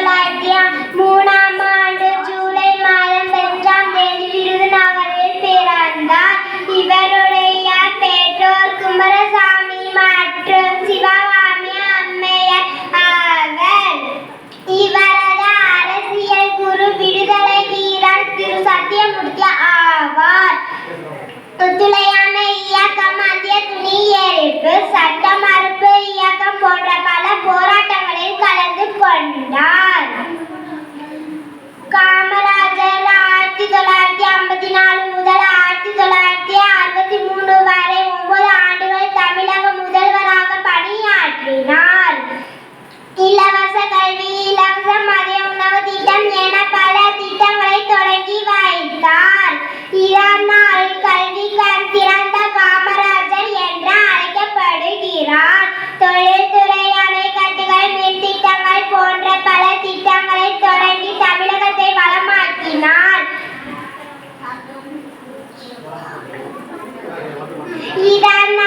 1903ஆம் ஆண்டு ஜூலை மாதம் 1ஆம் தேதி விருதுநகரில் பிறந்தார். இவருடைய பெற்றோர் குமாரசாமி மற்றும் சிவகாமி அம்மையார் ஆவர். இவரது அரசியல் குரு விடுதலை வீரர் திரு சத்தியமூர்த்தி ஆவார். ஒத்துழையாமை இயக்கம், மத்திய துணி எரிப்பு, சட்ட மறுப்பு இயக்கம் போன்ற பல போராட்டங்களில் கலந்து கொண்டார். காமராஜர் 1954 முதல் 1963 வரை 9 ஆண்டுகள் தமிழக முதல்வராக பணியாற்றினார். இலவச கல்வி, இலவச மதிய உணவு திட்டம் என பல திட்டங்களை தொடங்கி வைத்தார். இதனால் கல்வி கண் திறந்த காமராஜர் என்று அழைக்கப்படுகிறார். தொழில்துறை, அணைக்கட்டுகள், மின் திட்டங்கள் போன்ற பல திட்டங்களை தொடங்கி தமிழகத்தை வளமாக்கினார். இதனால்